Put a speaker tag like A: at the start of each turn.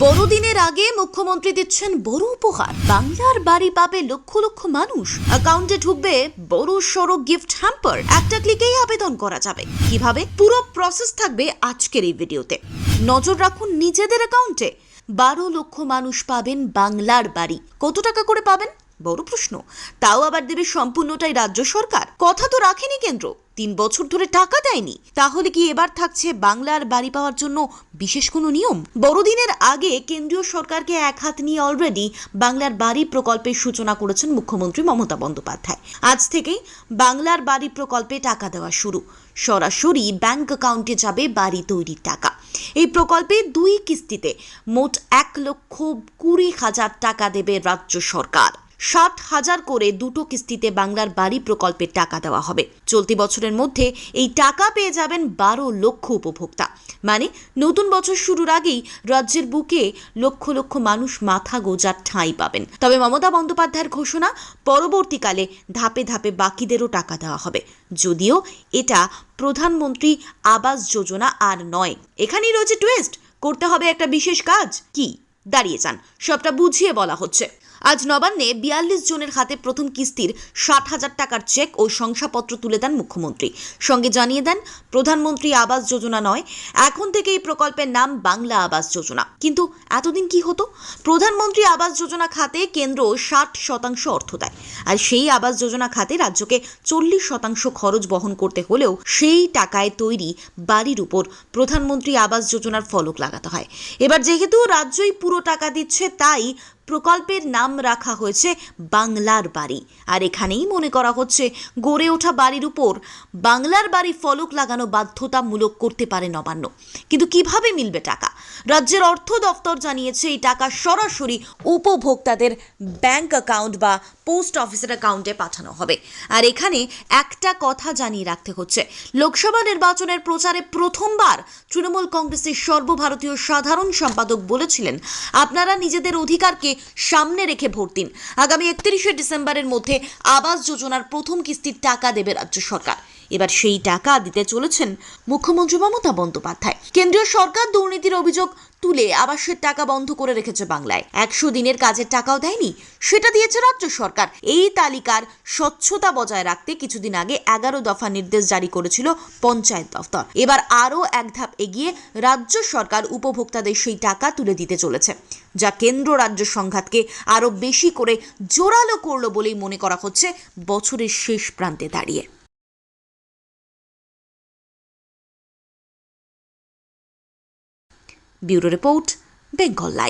A: বড়দিনের আগে মুখ্যমন্ত্রী দিচ্ছেন বড় উপহার। বাংলার বাড়ি পাবে লক্ষ লক্ষ মানুষ। অ্যাকাউন্টে ঢুকবে বড় সড়ো গিফট হ্যাম্পার। একটা ক্লিকেই আবেদন করা যাবে। কিভাবে? পুরো প্রসেস থাকবে আজকের এই ভিডিওতে। নজর রাখুন নিজেদের অ্যাকাউন্টে। 12 লক্ষ মানুষ পাবেন বাংলার বাড়ি। কত টাকা করে পাবেন? বড় প্রশ্ন। তাও আবার দেবে সম্পূর্ণটাই রাজ্য সরকার। কথা তো রাখেনি কেন্দ্র, 3 বছর ধরে টাকা দেয়নি। তাহলে কি এবার থাকছে বাংলার বাড়ি পাওয়ার জন্য বিশেষ কোনো নিয়ম? বড়দিনের আগে কেন্দ্রীয় সরকারকে এক হাত নিয়ে অলরেডি বাংলার বাড়ি প্রকল্পের সূচনা করেছেন মুখ্যমন্ত্রী মমতা বন্দ্যোপাধ্যায়। আজ থেকেই বাংলার বাড়ি প্রকল্পে টাকা দেওয়া শুরু। সরাসরি ব্যাংক অ্যাকাউন্টে যাবে বাড়ি তৈরির টাকা। এই প্রকল্পে 2 কিস্তিতে মোট 1,20,000 টাকা দেবে রাজ্য সরকার। 60,000 করে 2টো কিস্তিতে বাংলার বাড়ি প্রকল্পের টাকা দেওয়া হবে। চলতি বছরের মধ্যে এই টাকা পেয়ে যাবেন 12 লক্ষ উপভোক্তা। মানে নতুন বছর শুরুর আগেই রাজ্যের বুকে লক্ষ লক্ষ মানুষ মাথা গোঁজার ঠাঁই পাবেন। তবে মমতা বন্দ্যোপাধ্যায়ের ঘোষণা, পরবর্তীকালে ধাপে ধাপে বাকিদেরও টাকা দেওয়া হবে। যদিও এটা প্রধানমন্ত্রী আবাস যোজনা আর নয়। এখানেই রয়েছে টুইস্ট। করতে হবে একটা বিশেষ কাজ। কি? দাঁড়িয়ে যান, সবটা বুঝিয়ে বলা হচ্ছে। আজ নবান্নে 42 জনের হাতে প্রথম কিস্তির 60,000 টাকার চেক ও শংসাপত্র তুলে দেন মুখ্যমন্ত্রী। সঙ্গে জানিয়ে দেন, প্রধানমন্ত্রী আবাস যোজনা নয়, এখন থেকে এই প্রকল্পের নাম বাংলা আবাস যোজনা। কিন্তু এতদিন কি হতো? প্রধানমন্ত্রী আবাস যোজনা খাতে কেন্দ্র 60% অর্থ দেয়, আর সেই আবাস যোজনা খাতে রাজ্যকে 40% খরচ বহন করতে হলেও সেই টাকায় তৈরি বাড়ির উপর প্রধানমন্ত্রী আবাস যোজনার ফলক লাগাতে হয়। এবার যেহেতু রাজ্যই পুরো টাকা দিচ্ছে, তাই প্রকল্পের নাম রাখা হয়েছে বাংলার বাড়ি। আর এখানেই মনে করা হচ্ছে গড়ে ওঠা বাড়ির উপর বাংলার বাড়ি ফলক লাগানো বাধ্যতামূলক করতে পারে নবান্ন। কিন্তু কিভাবে মিলবে টাকা? রাজ্যের অর্থ দপ্তর জানিয়েছে, এই টাকা সরাসরি উপভোক্তাদের ব্যাংক অ্যাকাউন্ট বা পোস্ট অফিসের অ্যাকাউন্টে পাঠানো হবে। আর এখানে একটা কথা জানিয়ে রাখতে হচ্ছে, লোকসভা নির্বাচনের প্রচারে প্রথমবার তৃণমূল কংগ্রেসের সর্বভারতীয় সাধারণ সম্পাদক বলেছিলেন, আপনারা নিজেদের অধিকারকে সামনে রেখে ভোট দিন। আগামী 31শে ডিসেম্বরের মধ্যে আবাস যোজনার প্রথম কিস্তির টাকা দেবে রাজ্য সরকার। এবার সেই টাকা দিতে চলেছেন মুখ্যমন্ত্রী মমতা বন্দ্যোপাধ্যায়। কেন্দ্রীয় সরকার দুর্নীতির অভিযোগ তুলে আবাসের টাকা বন্ধ করে রেখেছে বাংলায়। 100 দিনের কাজের টাকাও দেয়নি, সেটা দিয়েছে রাজ্য সরকার। এই তালিকার স্বচ্ছতা বজায় রাখতে কিছুদিন আগে 11 দফা নির্দেশ জারি করেছিল পঞ্চায়েত দফতর। এবার আরও এক ধাপ এগিয়ে রাজ্য সরকার উপভোক্তাদের সেই টাকা তুলে দিতে চলেছে, যা কেন্দ্র রাজ্য সংঘাতকে আরও বেশি করে জোরালো করলো বলেই মনে করা হচ্ছে বছরের শেষ প্রান্তে দাঁড়িয়ে। Bureau report, Bengal live.